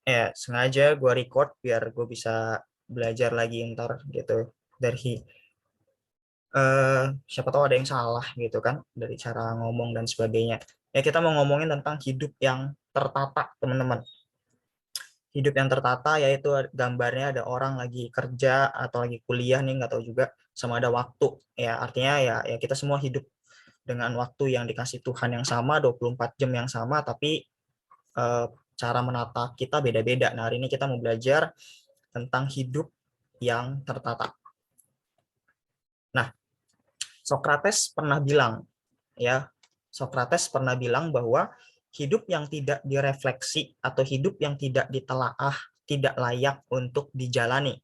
Ya sengaja gue record biar gue bisa belajar lagi ntar gitu dari siapa tahu ada yang salah gitu kan dari cara ngomong dan sebagainya. Ya kita mau ngomongin tentang hidup yang tertata, teman-teman. Hidup yang tertata yaitu gambarnya ada orang lagi kerja atau lagi kuliah nih, nggak tahu juga, sama ada waktu. Ya artinya ya kita semua hidup dengan waktu yang dikasih Tuhan yang sama, 24 jam yang sama, tapi eh, cara menata kita beda-beda. Nah, hari ini kita mau belajar tentang hidup yang tertata. Nah, Socrates pernah bilang, ya, Socrates pernah bilang bahwa hidup yang tidak direfleksi atau hidup yang tidak ditelaah tidak layak untuk dijalani.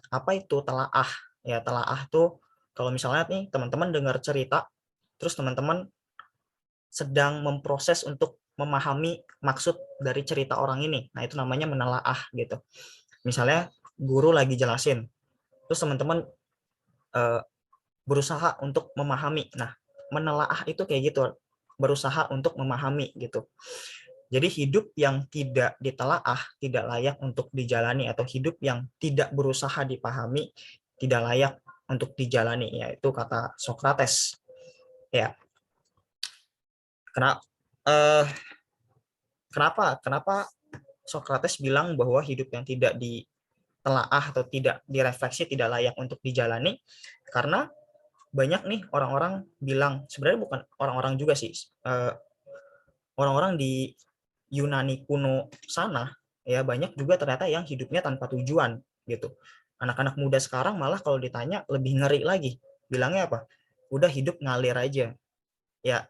Apa itu telaah? Ya, telaah tuh kalau misalnya nih teman-teman dengar cerita, terus teman-teman sedang memproses untuk memahami maksud dari cerita orang ini. Nah, itu namanya menelaah gitu. Misalnya guru lagi jelasin, terus teman-teman eh, berusaha untuk memahami. Nah, menelaah itu kayak gitu, berusaha untuk memahami gitu. Jadi hidup yang tidak ditelaah tidak layak untuk dijalani, atau hidup yang tidak berusaha dipahami tidak layak untuk dijalani, yaitu kata Socrates. Ya, kenapa kenapa Socrates bilang bahwa hidup yang tidak ditelaah atau tidak direfleksi tidak layak untuk dijalani? Karena banyak nih orang-orang bilang, sebenarnya bukan orang-orang juga sih, eh, orang-orang di Yunani kuno sana ya banyak juga ternyata yang hidupnya tanpa tujuan gitu. Anak-anak muda sekarang malah kalau ditanya lebih ngeri lagi, bilangnya apa? Udah hidup ngalir aja. Ya,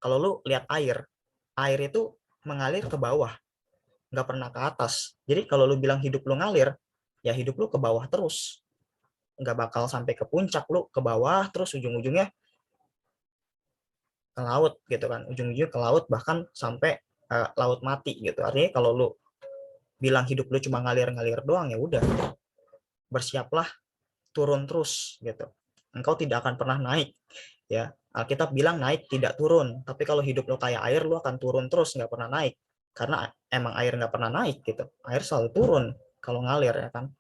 kalau lu lihat air, air itu mengalir ke bawah, nggak pernah ke atas. Jadi kalau lu bilang hidup lu ngalir, ya hidup lu ke bawah terus, nggak bakal sampai ke puncak, lu ke bawah terus ujung-ujungnya ke laut gitu kan, ujung-ujungnya ke laut, bahkan sampai laut mati gitu. Artinya kalau lu bilang hidup lu cuma ngalir-ngalir doang, ya udah, bersiaplah turun terus gitu. Engkau tidak akan pernah naik, ya. Alkitab bilang naik tidak turun, tapi kalau hidup lo kayak air, lo akan turun terus, nggak pernah naik, karena emang air nggak pernah naik gitu, air selalu turun kalau ngalir, ya kan.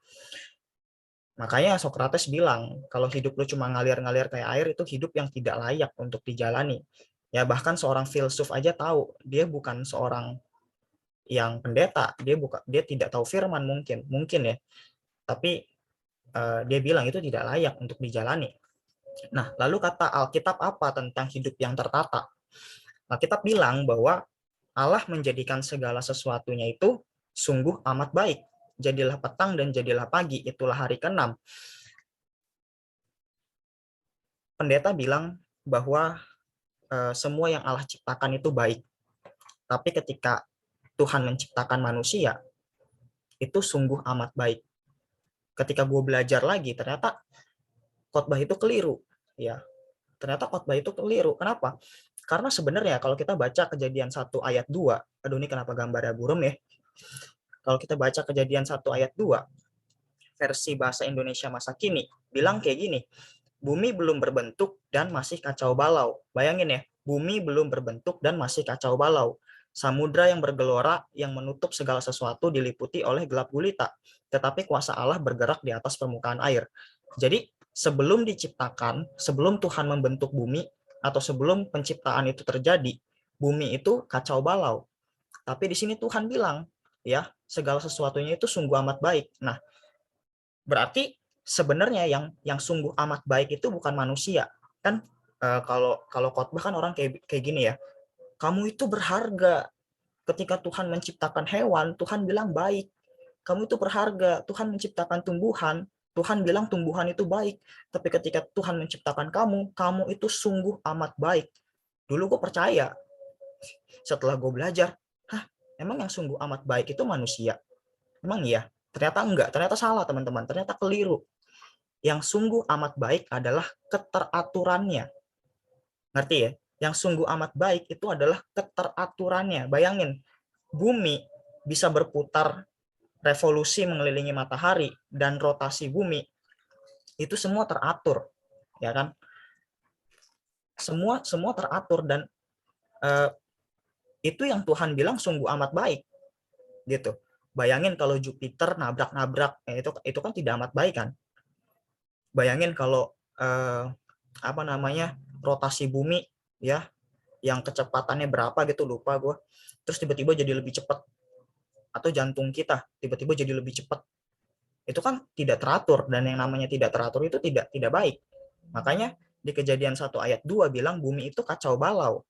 Makanya Socrates bilang kalau hidup lo cuma ngalir-ngalir kayak air, itu hidup yang tidak layak untuk dijalani. Ya bahkan seorang filsuf aja tahu, dia bukan seorang yang pendeta, dia tidak tahu firman, mungkin mungkin ya, tapi dia bilang itu tidak layak untuk dijalani. Nah, lalu kata Alkitab apa tentang hidup yang tertata? Alkitab bilang bahwa Allah menjadikan segala sesuatunya itu sungguh amat baik. Jadilah petang dan jadilah pagi, itulah hari ke-6. Pendeta bilang bahwa semua yang Allah ciptakan itu baik. Tapi ketika Tuhan menciptakan manusia, itu sungguh amat baik. Ketika gue belajar lagi, ternyata khotbah itu keliru. Ya, ternyata khotbah itu keliru. Kenapa? Karena sebenarnya kalau kita baca Kejadian 1 ayat 2, aduh ini kenapa gambarnya burem ya? Kalau kita baca Kejadian 1 ayat 2, versi bahasa Indonesia masa kini, bilang kayak gini, bumi belum berbentuk dan masih kacau balau. Bayangin ya, bumi belum berbentuk dan masih kacau balau. Samudra yang bergelora yang menutup segala sesuatu diliputi oleh gelap gulita. Tetapi kuasa Allah bergerak di atas permukaan air. Jadi sebelum diciptakan, sebelum Tuhan membentuk bumi, atau sebelum penciptaan itu terjadi, bumi itu kacau balau. Tapi di sini Tuhan bilang, ya, segala sesuatunya itu sungguh amat baik. Nah, berarti sebenarnya yang sungguh amat baik itu bukan manusia. Kan kalau kalau khotbah kan orang kayak kayak gini ya. Kamu itu berharga. Ketika Tuhan menciptakan hewan, Tuhan bilang baik. Kamu itu berharga. Tuhan menciptakan tumbuhan, Tuhan bilang tumbuhan itu baik. Tapi ketika Tuhan menciptakan kamu, kamu itu sungguh amat baik. Dulu gue percaya, setelah gue belajar, hah, emang yang sungguh amat baik itu manusia? Emang iya? Ternyata enggak, ternyata salah teman-teman, ternyata keliru. Yang sungguh amat baik adalah keteraturannya. Ngerti ya? Yang sungguh amat baik itu adalah keteraturannya. Bayangin, bumi bisa berputar revolusi mengelilingi matahari, dan rotasi bumi itu semua teratur, ya kan? Semua semua teratur, dan uh, itu yang Tuhan bilang sungguh amat baik gitu. Bayangin kalau Jupiter nabrak-nabrak, itu kan tidak amat baik kan. Bayangin kalau apa namanya, rotasi bumi ya, yang kecepatannya berapa gitu lupa gue, terus tiba-tiba jadi lebih cepat, atau jantung kita tiba-tiba jadi lebih cepat, itu kan tidak teratur, dan yang namanya tidak teratur itu tidak baik. Makanya di Kejadian 1 ayat 2 bilang bumi itu kacau balau.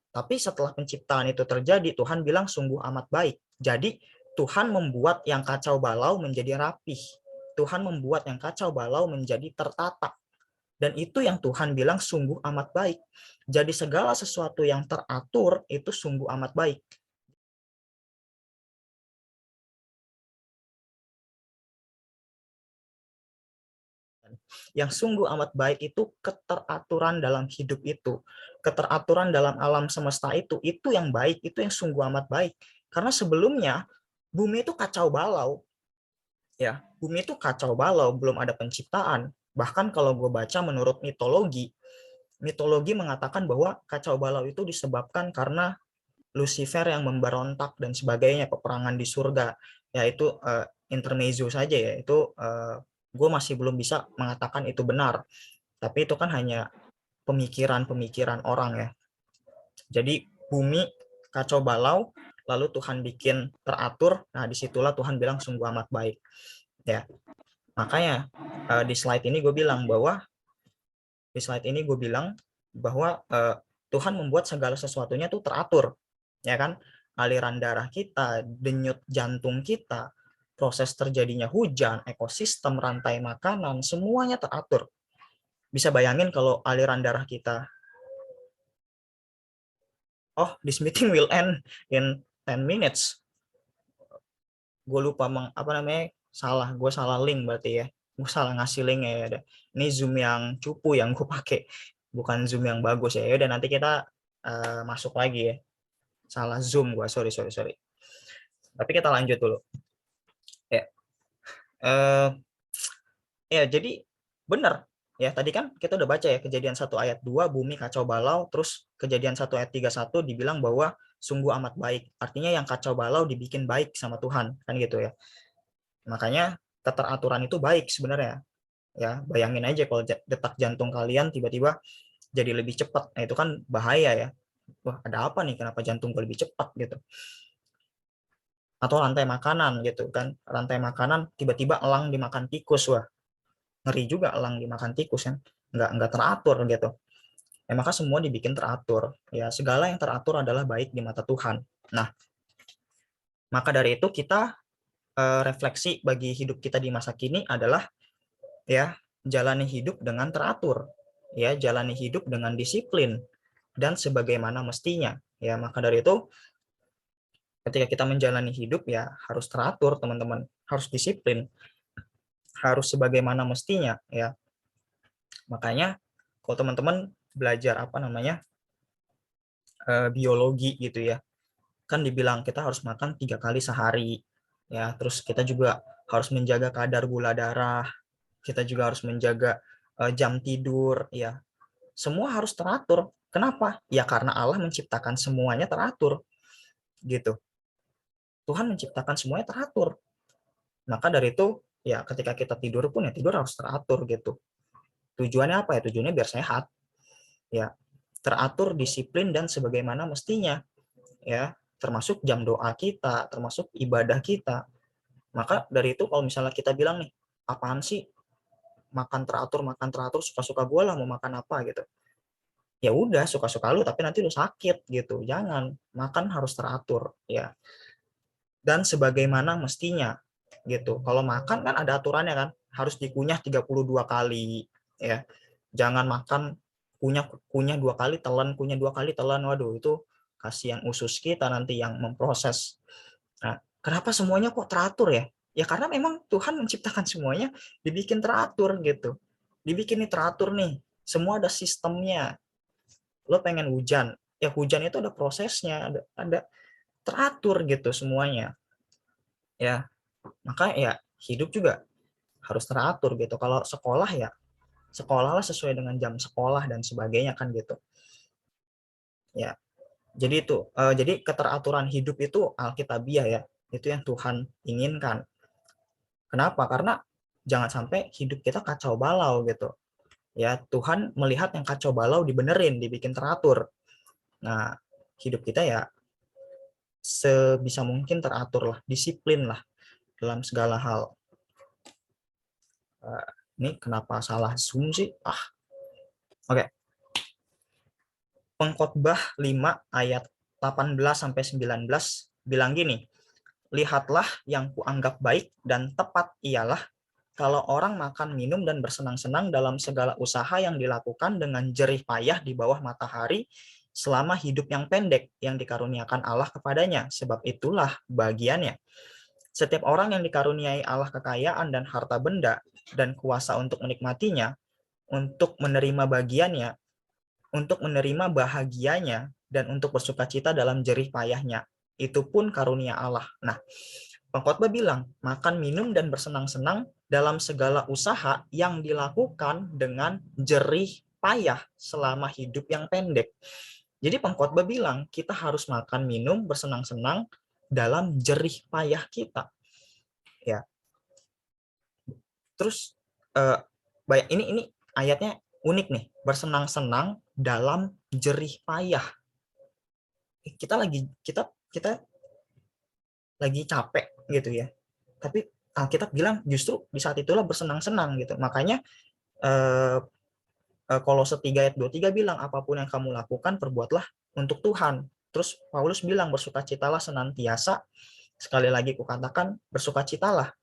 Tapi setelah penciptaan itu terjadi, Tuhan bilang sungguh amat baik. Jadi Tuhan membuat yang kacau balau menjadi rapih. Tuhan membuat yang kacau balau menjadi tertata. Dan itu yang Tuhan bilang sungguh amat baik. Jadi segala sesuatu yang teratur itu sungguh amat baik. Yang sungguh amat baik itu keteraturan dalam hidup itu. Keteraturan dalam alam semesta itu yang baik, itu yang sungguh amat baik. Karena sebelumnya bumi itu kacau balau. Ya, bumi itu kacau balau, belum ada penciptaan. Bahkan kalau gue baca menurut mitologi, mitologi mengatakan bahwa kacau balau itu disebabkan karena Lucifer yang memberontak dan sebagainya, peperangan di surga. Ya itu intermezzo saja ya, itu gue masih belum bisa mengatakan itu benar. Tapi itu kan hanya pemikiran-pemikiran orang ya. Jadi bumi kacau balau, lalu Tuhan bikin teratur, nah disitulah Tuhan bilang sungguh amat baik. Ya, makanya di slide ini gue bilang bahwa Tuhan membuat segala sesuatunya tuh teratur, ya kan? Aliran darah kita, denyut jantung kita, proses terjadinya hujan, ekosistem, rantai makanan, semuanya teratur. Bisa bayangin kalau aliran darah kita, oh, this meeting will end in 10 minutes. Gue lupa gue salah link berarti ya. Gue salah ngasih link ya. Ini Zoom yang cupu yang gue pakai, bukan Zoom yang bagus ya. Udah nanti kita masuk lagi ya. Salah Zoom gue, sorry. Tapi kita lanjut dulu. Ya, ya jadi benar ya, tadi kan kita udah baca ya Kejadian 1 ayat 2 bumi kacau balau, terus Kejadian 1 ayat 31 dibilang bahwa sungguh amat baik, artinya yang kacau balau dibikin baik sama Tuhan kan gitu ya. Makanya keteraturan itu baik sebenarnya ya. Bayangin aja kalau detak jantung kalian tiba-tiba jadi lebih cepat, nah itu kan bahaya ya. Wah, ada apa nih, kenapa jantung gue lebih cepat gitu. Atau rantai makanan gitu kan, rantai makanan tiba-tiba elang dimakan tikus, wah ngeri juga elang dimakan tikus kan, nggak teratur gitu ya. Maka semua dibikin teratur ya, segala yang teratur adalah baik di mata Tuhan. Nah, maka dari itu kita refleksi bagi hidup kita di masa kini adalah ya, jalani hidup dengan teratur ya, jalani hidup dengan disiplin dan sebagaimana mestinya ya. Maka dari itu ketika kita menjalani hidup ya harus teratur teman-teman, harus disiplin, harus sebagaimana mestinya ya. Makanya kalau teman-teman belajar biologi gitu ya, kan dibilang kita harus makan 3 kali sehari ya, terus kita juga harus menjaga kadar gula darah, kita juga harus menjaga jam tidur ya, semua harus teratur. Kenapa? Ya karena Allah menciptakan semuanya teratur gitu. Tuhan menciptakan semuanya teratur. Maka dari itu ya ketika kita tidur pun ya tidur harus teratur gitu. Tujuannya apa ya? Tujuannya biar sehat ya, teratur, disiplin dan sebagaimana mestinya ya, termasuk jam doa kita, termasuk ibadah kita. Maka dari itu kalau misalnya kita bilang nih, apaan sih makan teratur, suka-suka gue lah mau makan apa gitu. Ya udah suka-suka lu, tapi nanti lu sakit gitu. Jangan, makan harus teratur ya. Dan sebagaimana mestinya gitu. Kalau makan kan ada aturannya kan, harus dikunyah 32 kali ya. Jangan makan kunyah kunyah 2 kali telan, kunyah 2 kali telan. Waduh, itu kasihan usus kita nanti yang memproses. Nah, kenapa semuanya kok teratur ya? Ya karena memang Tuhan menciptakan semuanya dibikin teratur gitu. Dibikin nih teratur nih. Semua ada sistemnya. Lo pengen hujan, ya hujan itu ada prosesnya, ada teratur gitu semuanya. Ya, maka ya hidup juga harus teratur gitu. Kalau sekolah ya sekolahlah sesuai dengan jam sekolah dan sebagainya kan gitu. Ya, jadi itu jadi keteraturan hidup itu alkitabiah ya. Itu yang Tuhan inginkan. Kenapa? Karena jangan sampai hidup kita kacau balau gitu. Ya, Tuhan melihat yang kacau balau dibenerin, dibikin teratur. Nah, hidup kita ya sebisa mungkin teratur lah, disiplin lah dalam segala hal. Ini kenapa salah zoom sih? Oke. Pengkhotbah 5 ayat 18 sampai 19 bilang gini, lihatlah yang kuanggap baik dan tepat ialah kalau orang makan, minum, dan bersenang-senang dalam segala usaha yang dilakukan dengan jerih payah di bawah matahari selama hidup yang pendek yang dikaruniakan Allah kepadanya, sebab itulah bagiannya. Setiap orang yang dikaruniai Allah kekayaan dan harta benda dan kuasa untuk menikmatinya, untuk menerima bagiannya, untuk menerima bahagianya, dan untuk bersukacita dalam jerih payahnya. Itu pun karunia Allah. Nah, pengkhotbah bilang, makan, minum, dan bersenang-senang dalam segala usaha yang dilakukan dengan jerih payah selama hidup yang pendek. Jadi pengkhotbah bilang, kita harus makan, minum, bersenang-senang dalam jerih payah kita. Ya. Terus ini ayatnya unik nih, bersenang-senang dalam jerih payah. Kita lagi capek gitu ya. Tapi Alkitab bilang justru di saat itulah bersenang-senang gitu. Makanya Kolose 3 ayat 23 bilang apapun yang kamu lakukan perbuatlah untuk Tuhan. Terus Paulus bilang bersukacitalah senantiasa. Sekali lagi kukatakan bersukacitalah.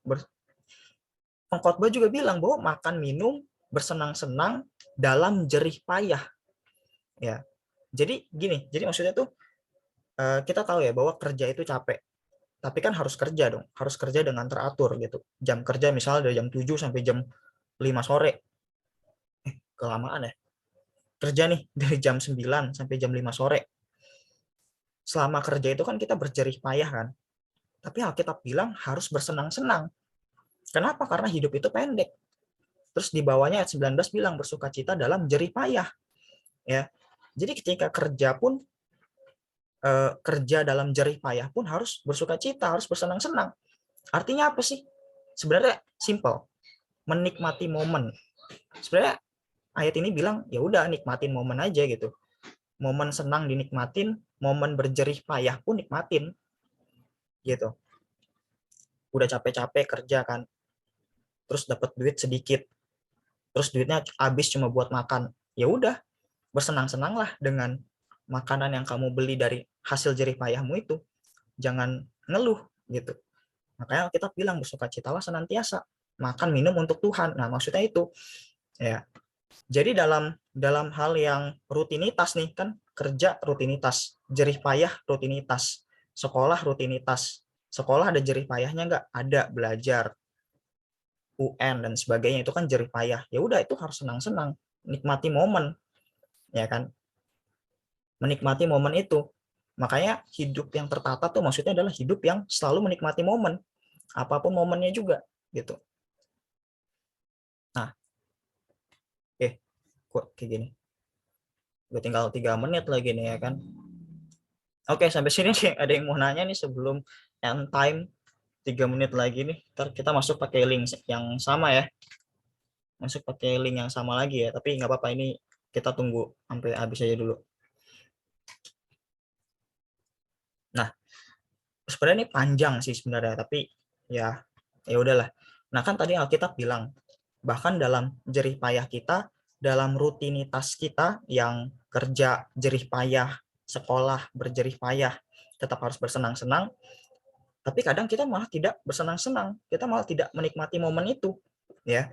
Pengkhotbah juga bilang bahwa makan minum bersenang-senang dalam jerih payah. Ya. Jadi gini, jadi maksudnya tuh kita tahu ya bahwa kerja itu capek. Tapi kan harus kerja dong, harus kerja dengan teratur gitu. Jam kerja misalnya dari jam 7 sampai jam 5 sore. Kelamaan ya. Kerja nih dari jam 9 sampai jam 5 sore. Selama kerja itu kan kita berjerih payah kan. Tapi Alkitab bilang harus bersenang-senang. Kenapa? Karena hidup itu pendek. Terus di bawahnya ayat 19 bilang bersukacita dalam jerih payah. Ya. Jadi ketika kerja pun kerja dalam jerih payah pun harus bersukacita, harus bersenang-senang. Artinya apa sih? Sebenarnya simple, menikmati momen. Sebenarnya ayat ini bilang ya udah nikmatin momen aja gitu. Momen senang dinikmatin, momen berjerih payah pun nikmatin. Gitu. Udah capek-capek kerja kan, terus dapat duit sedikit, terus duitnya habis cuma buat makan. Ya udah, bersenang-senanglah dengan makanan yang kamu beli dari hasil jerih payahmu itu. Jangan ngeluh gitu. Makanya kita bilang bersukacitalah senantiasa, makan minum untuk Tuhan. Nah, maksudnya itu ya. Jadi dalam hal yang rutinitas nih kan, kerja rutinitas, jerih payah rutinitas, sekolah rutinitas. Sekolah ada jerih payahnya nggak? Ada, belajar, UN dan sebagainya itu kan jerih payah. Ya udah itu harus senang-senang, nikmati momen, ya kan? Menikmati momen itu. Makanya hidup yang tertata tuh maksudnya adalah hidup yang selalu menikmati momen, apapun momennya juga gitu. Nah, kok kayak gini. Udah tinggal 3 menit lagi nih ya kan. Oke, sampai sini nih ada yang mau nanya nih sebelum end time 3 menit lagi nih. Ntar kita masuk pakai link yang sama ya. Masuk pakai link yang sama lagi ya. Tapi nggak apa-apa ini kita tunggu sampai habis aja dulu. Nah, sebenarnya ini panjang sih sebenarnya, tapi ya ya udahlah. Nah, kan tadi Alkitab bilang bahkan dalam jerih payah kita, dalam rutinitas kita yang kerja jerih payah, sekolah berjerih payah, tetap harus bersenang-senang, tapi kadang kita malah tidak bersenang-senang, kita malah tidak menikmati momen itu, ya.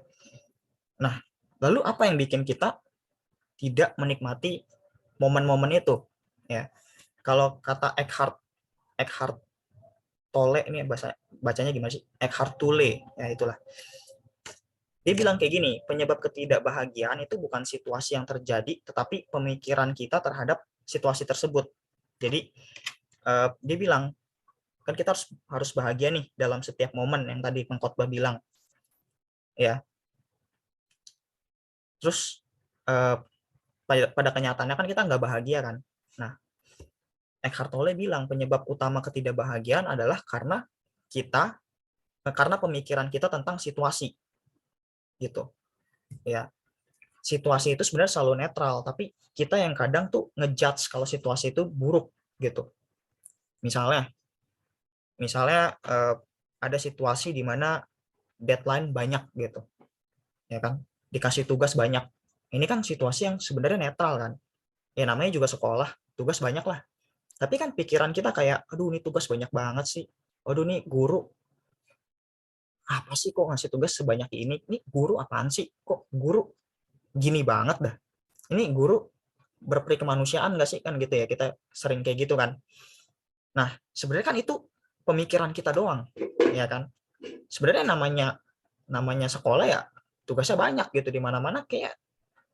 Nah, lalu apa yang bikin kita tidak menikmati momen-momen itu, ya? Kalau kata Eckhart Tolle ini bahasa bacanya gimana sih? Eckhart Tolle, ya itulah. Dia bilang kayak gini, penyebab ketidakbahagiaan itu bukan situasi yang terjadi, tetapi pemikiran kita terhadap situasi tersebut. Jadi dia bilang kan kita harus bahagia nih dalam setiap momen yang tadi pengkhotbah bilang, ya. Terus pada kenyataannya kan kita nggak bahagia kan. Nah, Eckhart Tolle bilang penyebab utama ketidakbahagiaan adalah karena kita karena pemikiran kita tentang situasi gitu ya. Situasi itu sebenarnya selalu netral, tapi kita yang kadang tuh ngejudge kalau situasi itu buruk gitu. Misalnya ada situasi di mana deadline banyak gitu ya kan, dikasih tugas banyak. Ini kan situasi yang sebenarnya netral kan, ya namanya juga sekolah, tugas banyak lah. Tapi kan pikiran kita kayak, aduh ini tugas banyak banget sih, aduh nih guru apa sih kok ngasih tugas sebanyak ini guru apaan sih, kok guru gini banget dah, ini guru berperi kemanusiaan nggak sih, kan gitu ya, kita sering kayak gitu kan. Nah sebenarnya kan itu pemikiran kita doang ya kan. Sebenarnya namanya sekolah ya tugasnya banyak gitu, di mana-mana kayak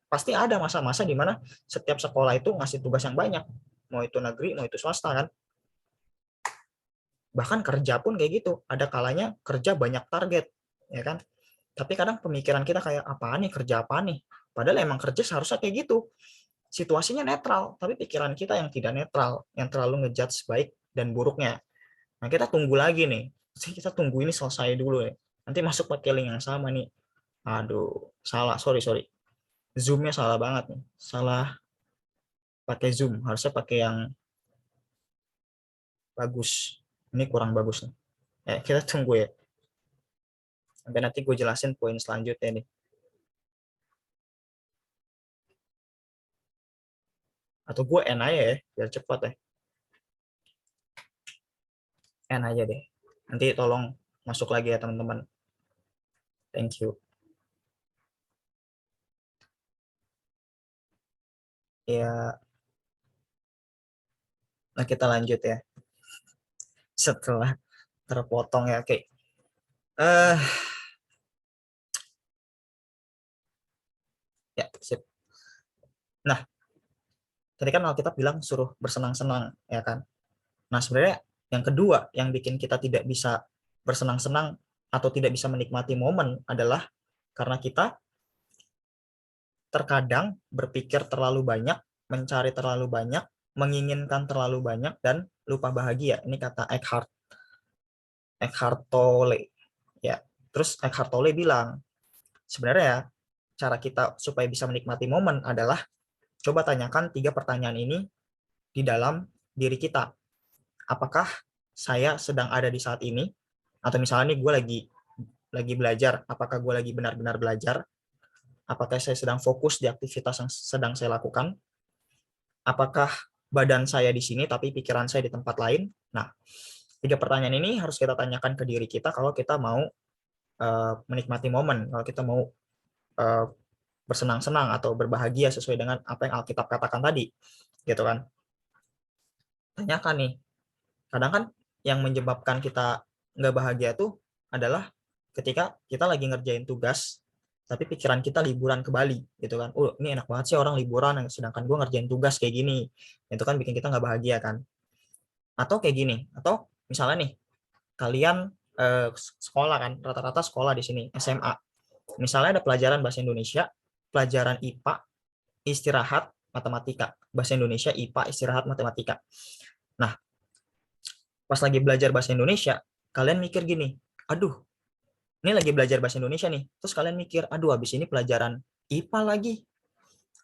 pasti ada masa-masa di mana setiap sekolah itu ngasih tugas yang banyak, mau itu negeri mau itu swasta kan. Bahkan kerja pun kayak gitu, ada kalanya kerja banyak target ya kan. Tapi kadang pemikiran kita kayak apaan nih, kerja apa nih, padahal emang kerja seharusnya kayak gitu, situasinya netral, tapi pikiran kita yang tidak netral, yang terlalu ngejudge baik dan buruknya. Nah kita tunggu lagi nih, kita tunggu ini selesai dulu ya, nanti masuk pakai link yang sama nih. Aduh salah, sorry sorry, zoomnya salah banget nih, salah pakai zoom, harusnya pakai yang bagus, ini kurang bagus nih. Kita tunggu ya sampai nanti gue jelasin poin selanjutnya nih, atau gue end aja ya biar cepat ya, end aja deh, nanti tolong masuk lagi ya teman-teman, thank you ya. Nah kita lanjut ya setelah terpotong ya, oke. eh ya sip. Nah tadi kan Alkitab bilang suruh bersenang-senang ya kan. Nah sebenarnya yang kedua yang bikin kita tidak bisa bersenang-senang atau tidak bisa menikmati momen adalah karena kita terkadang berpikir terlalu banyak, mencari terlalu banyak, menginginkan terlalu banyak, dan lupa bahagia. Ini kata Eckhart Tolle. Ya, terus Eckhart Tolle bilang, sebenarnya cara kita supaya bisa menikmati momen adalah coba tanyakan 3 pertanyaan ini di dalam diri kita. Apakah saya sedang ada di saat ini? Atau misalnya nih gue lagi belajar, apakah gue lagi benar-benar belajar? Apakah saya sedang fokus di aktivitas yang sedang saya lakukan? Apakah badan saya di sini tapi pikiran saya di tempat lain? Nah, 3 pertanyaan ini harus kita tanyakan ke diri kita kalau kita mau menikmati momen, kalau kita mau uh, bersenang-senang atau berbahagia sesuai dengan apa yang Alkitab katakan tadi, gitu kan? Tanyakan nih, kadang kan yang menyebabkan kita nggak bahagia tuh adalah ketika kita lagi ngerjain tugas, tapi pikiran kita liburan ke Bali, gitu kan? Ini enak banget sih orang liburan, sedangkan gue ngerjain tugas kayak gini, itu kan bikin kita nggak bahagia kan? Atau kayak gini, atau misalnya nih kalian sekolah kan, rata-rata sekolah di sini SMA, misalnya ada pelajaran bahasa Indonesia, pelajaran IPA, istirahat matematika, bahasa Indonesia IPA istirahat matematika. Nah pas lagi belajar bahasa Indonesia kalian mikir gini, aduh ini lagi belajar bahasa Indonesia nih, terus kalian mikir aduh habis ini pelajaran IPA lagi.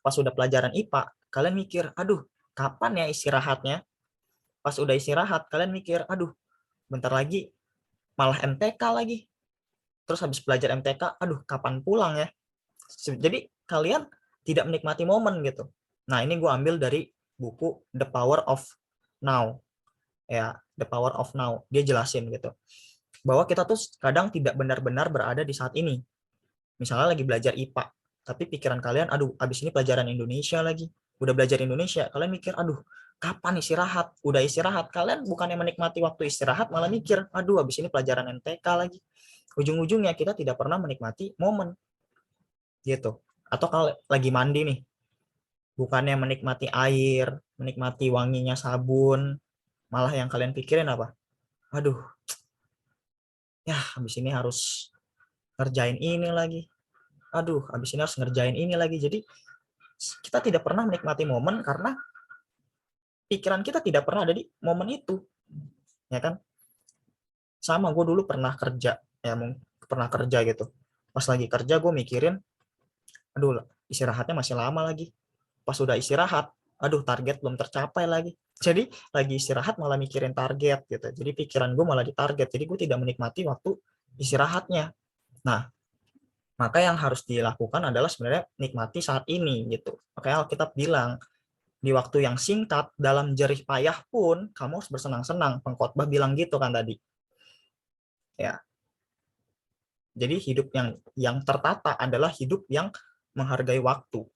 Pas udah pelajaran IPA kalian mikir aduh kapan ya istirahatnya. Pas udah istirahat kalian mikir aduh bentar lagi malah MTK lagi. Terus habis belajar MTK, aduh kapan pulang ya. Jadi kalian tidak menikmati momen gitu. Nah ini gue ambil dari buku The Power of Now. Ya, The Power of Now. Dia jelasin gitu. Bahwa kita tuh kadang tidak benar-benar berada di saat ini. Misalnya lagi belajar IPA, tapi pikiran kalian, aduh abis ini pelajaran Indonesia lagi. Udah belajar Indonesia, kalian mikir, aduh kapan istirahat? Udah istirahat, kalian bukannya menikmati waktu istirahat, malah mikir, aduh abis ini pelajaran MTK lagi. Ujung-ujungnya kita tidak pernah menikmati momen gitu. Atau kalau lagi mandi nih, bukannya menikmati air, menikmati wanginya sabun, malah yang kalian pikirin apa? Aduh, ya habis ini harus ngerjain ini lagi. Aduh, habis ini harus ngerjain ini lagi. Jadi kita tidak pernah menikmati momen karena pikiran kita tidak pernah ada di momen itu, ya kan? sama gue dulu pernah kerja, ya pernah kerja gitu. Pas lagi kerja gue mikirin, aduh istirahatnya masih lama lagi. Pas udah istirahat, aduh target belum tercapai lagi. Jadi lagi istirahat malah mikirin target gitu. Jadi pikiran gue malah di target. Jadi gue tidak menikmati waktu istirahatnya. Nah, maka yang harus dilakukan adalah sebenarnya nikmati saat ini gitu. Makanya Alkitab bilang, di waktu yang singkat, dalam jerih payah pun kamu harus bersenang-senang. Pengkhotbah bilang gitu kan tadi. Ya, jadi hidup yang tertata adalah hidup yang menghargai waktu.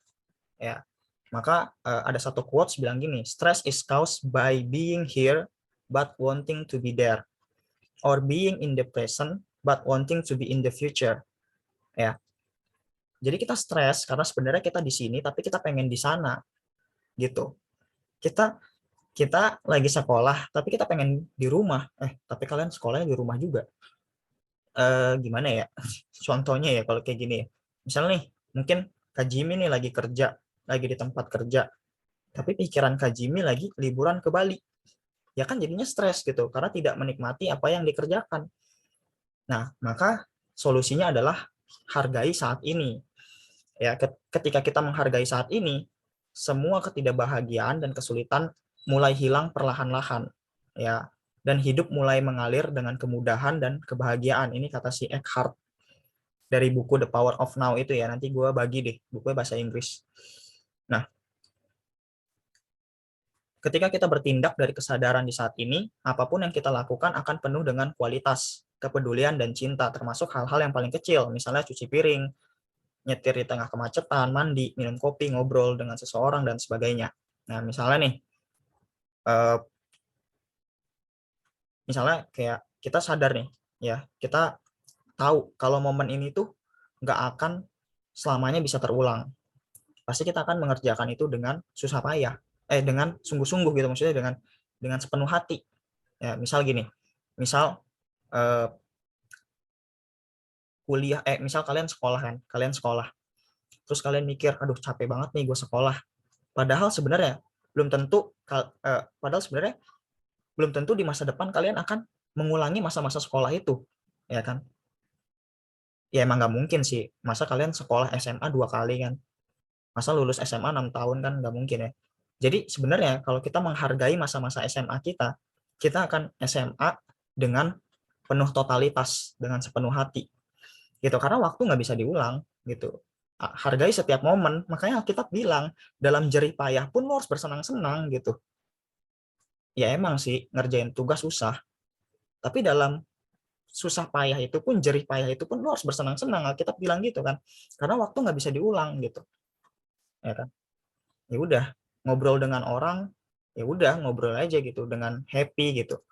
Ya, maka ada satu quotes bilang gini, stress is caused by being here but wanting to be there, or being in the present but wanting to be in the future. Ya, jadi kita stres karena sebenarnya kita di sini tapi kita pengen di sana gitu. Kita kita lagi sekolah tapi kita pengen di rumah. Tapi kalian sekolahnya di rumah juga. Gimana ya? Contohnya ya kalau kayak gini ya. Misalnya nih, mungkin Kak Jimmy nih lagi kerja, lagi di tempat kerja, tapi pikiran Kak Jimmy lagi liburan ke Bali. Ya kan jadinya stres gitu karena tidak menikmati apa yang dikerjakan. Nah, maka solusinya adalah hargai saat ini. Ya, ketika kita menghargai saat ini, semua ketidakbahagiaan dan kesulitan mulai hilang perlahan-lahan. Ya, dan hidup mulai mengalir dengan kemudahan dan kebahagiaan. Ini kata si Eckhart dari buku The Power of Now itu ya. Nanti gue bagi deh, bukunya bahasa Inggris. Nah, ketika kita bertindak dari kesadaran di saat ini, apapun yang kita lakukan akan penuh dengan kualitas, kepedulian, dan cinta, termasuk hal-hal yang paling kecil, misalnya cuci piring, nyetir di tengah kemacetan, mandi, minum kopi, ngobrol dengan seseorang, dan sebagainya. Nah, misalnya nih, misalnya kayak kita sadar nih, ya, kita tahu kalau momen ini tuh nggak akan selamanya bisa terulang. Pasti kita akan mengerjakan itu dengan susah payah, dengan sungguh-sungguh gitu, maksudnya dengan sepenuh hati. Ya, misal gini, misal eh, kuliah, misal kalian sekolah kan, kalian sekolah, terus kalian mikir, aduh capek banget nih gue sekolah. Padahal sebenarnya belum tentu, padahal sebenarnya belum tentu di masa depan kalian akan mengulangi masa-masa sekolah itu, ya kan? Ya emang nggak mungkin sih, masa kalian sekolah SMA 2 kali kan? Masa lulus SMA 6 tahun kan nggak mungkin ya. Jadi sebenarnya kalau kita menghargai masa-masa SMA kita, kita akan SMA dengan penuh totalitas, dengan sepenuh hati. Gitu, karena waktu nggak bisa diulang gitu. Hargai setiap momen, makanya Alkitab bilang, dalam jerih payah pun lo harus bersenang-senang gitu. Ya emang sih, ngerjain tugas susah, tapi dalam susah payah itu pun, jerih payah itu pun lo harus bersenang-senang. Alkitab bilang gitu kan, karena waktu nggak bisa diulang gitu, ya kan. Ya udah, ngobrol dengan orang, ya udah ngobrol aja gitu dengan happy gitu.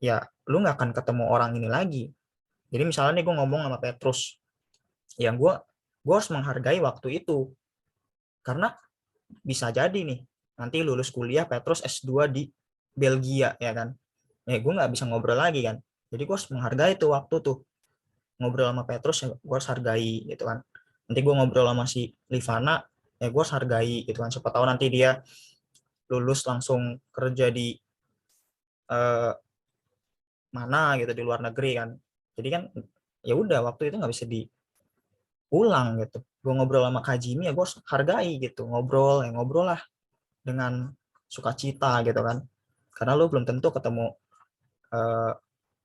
Ya lu nggak akan ketemu orang ini lagi. Jadi misalnya nih gue ngomong sama Petrus, ya gue harus menghargai waktu itu, karena bisa jadi nih nanti lulus kuliah Petrus S2 di Belgia, ya kan. Ya gue nggak bisa ngobrol lagi kan, jadi gue harus menghargai tuh waktu tuh ngobrol sama Petrus, ya gue harus hargai gitu kan. Nanti gue ngobrol sama si Livana, ya gue harus hargai gitu kan, siapa tahu nanti dia lulus langsung kerja di eh, mana gitu di luar negeri kan. Jadi kan ya udah, waktu itu nggak bisa diulang gitu. Gue ngobrol sama Kak Jimmy, ya gue harus hargai gitu, ngobrol ya ngobrol lah dengan sukacita gitu kan, karena lu belum tentu ketemu eh,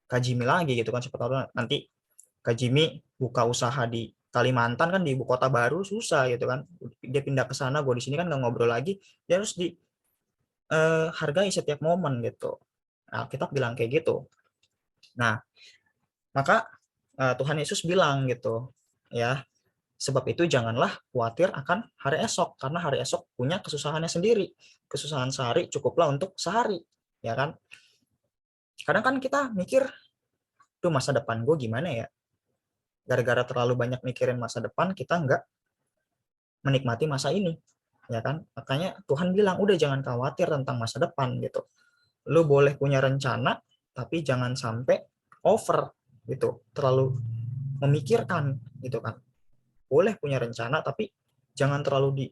Kak Jimmy lagi gitu kan, siapa tahu nanti Kak Jimmy buka usaha di Kalimantan kan, di ibu kota baru susah gitu kan, dia pindah ke sana, gue di sini kan nggak ngobrol lagi. Dia harus dihargai setiap momen gitu. Nah, kita bilang kayak gitu. Nah, maka Tuhan Yesus bilang gitu ya, sebab itu janganlah khawatir akan hari esok, karena hari esok punya kesusahannya sendiri. Kesusahan sehari cukuplah untuk sehari, ya kan. Kadang kan kita mikir, tuh masa depan gue gimana ya, gara-gara terlalu banyak mikirin masa depan kita nggak menikmati masa ini, ya kan. Makanya Tuhan bilang udah jangan khawatir tentang masa depan gitu. Lu boleh punya rencana tapi jangan sampai over gitu, terlalu memikirkan gitu kan. Boleh punya rencana tapi jangan terlalu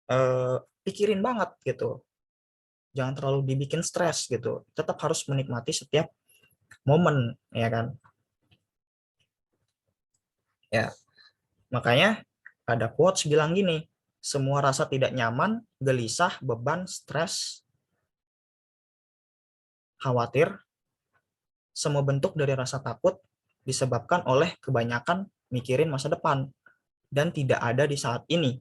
dipikirin banget gitu, jangan terlalu dibikin stres gitu. Tetap harus menikmati setiap momen, ya kan? Ya, makanya ada quotes bilang gini, semua rasa tidak nyaman, gelisah, beban, stres, khawatir, semua bentuk dari rasa takut disebabkan oleh kebanyakan mikirin masa depan dan tidak ada di saat ini.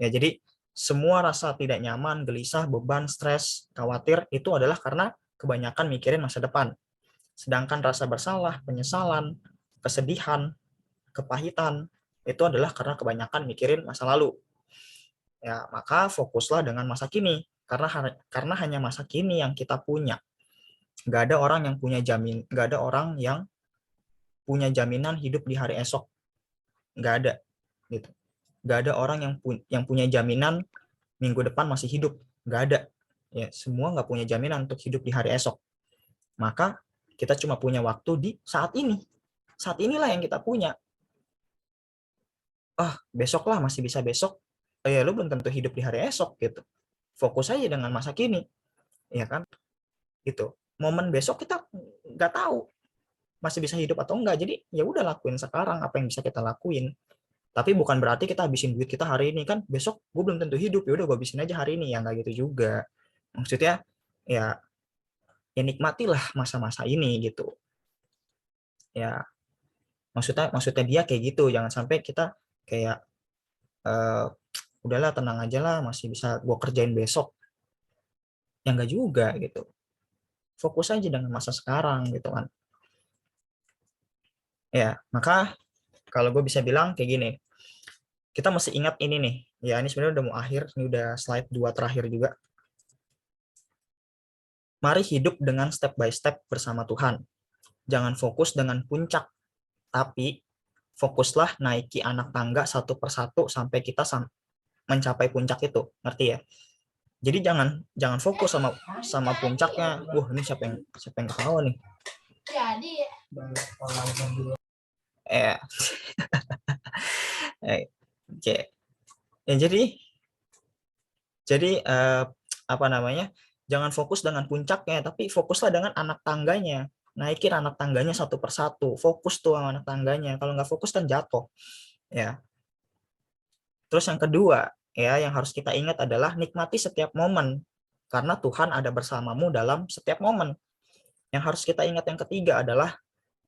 Ya, jadi semua rasa tidak nyaman, gelisah, beban, stres, khawatir itu adalah karena kebanyakan mikirin masa depan. Sedangkan rasa bersalah, penyesalan, kesedihan, kepahitan itu adalah karena kebanyakan mikirin masa lalu. Ya, maka fokuslah dengan masa kini karena hanya masa kini yang kita punya. Nggak ada orang yang punya nggak ada orang yang punya jaminan hidup di hari esok. Nggak ada, gitu. Nggak ada orang yang punya jaminan minggu depan masih hidup. Nggak ada. Ya, semua nggak punya jaminan untuk hidup di hari esok. Maka kita cuma punya waktu di saat ini. Saat inilah yang kita punya. Besok lah, masih bisa besok. Ya lu belum tentu hidup di hari esok gitu. Fokus aja dengan masa kini, ya kan? Gitu. Momen besok kita nggak tahu masih bisa hidup atau enggak. Jadi ya udah lakuin sekarang apa yang bisa kita lakuin. Tapi bukan berarti kita habisin duit kita hari ini kan, besok gue belum tentu hidup, ya udah gue habisin aja hari ini, ya nggak gitu juga. Maksudnya ya nikmatilah masa-masa ini gitu. Ya maksudnya dia kayak gitu, jangan sampai kita kayak uh, udahlah tenang aja lah masih bisa gue kerjain besok. Ya enggak juga gitu. Fokus aja dengan masa sekarang gitu kan. Ya, maka kalau gue bisa bilang kayak gini, kita mesti ingat ini nih. Ya, ini sebenarnya udah mau akhir, ini udah slide 2 terakhir juga. Mari hidup dengan step by step bersama Tuhan. Jangan fokus dengan puncak, tapi fokuslah naiki anak tangga satu persatu sampai kita mencapai puncak itu. Ngerti ya? Jadi jangan fokus sama puncaknya. Wah, ini siapa yang ketawa nih? Jadi eh oke. Ya, jadi apa namanya? Jangan fokus dengan puncaknya, tapi fokuslah dengan anak tangganya. Naikin anak tangganya satu persatu. Fokus tuh sama anak tangganya. Kalau nggak fokus kan jatuh. Ya. Terus yang kedua, ya yang harus kita ingat adalah nikmati setiap momen. Karena Tuhan ada bersamamu dalam setiap momen. Yang harus kita ingat yang ketiga adalah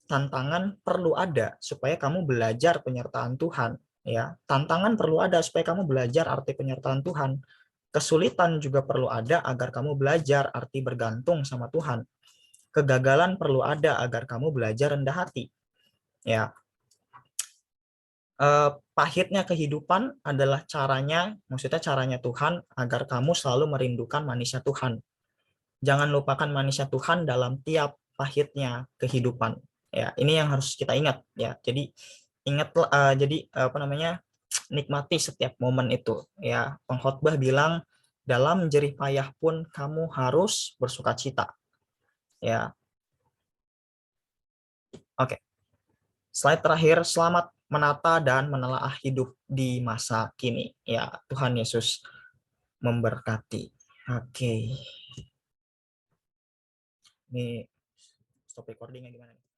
tantangan perlu ada supaya kamu belajar penyertaan Tuhan. Ya, tantangan perlu ada supaya kamu belajar arti penyertaan Tuhan. Kesulitan juga perlu ada agar kamu belajar arti bergantung sama Tuhan. Kegagalan perlu ada agar kamu belajar rendah hati. Ya, pahitnya kehidupan adalah maksudnya caranya Tuhan agar kamu selalu merindukan manisnya Tuhan. Jangan lupakan manisnya Tuhan dalam tiap pahitnya kehidupan. Ya, ini yang harus kita ingat ya. Jadi jadi apa namanya? Nikmati setiap momen itu ya. Pengkhotbah bilang dalam jerih payah pun kamu harus bersukacita. Ya. Oke. Slide terakhir, selamat menata dan menelaah hidup di masa kini. Ya, Tuhan Yesus memberkati. Oke. Ini stop recordingnya gimana?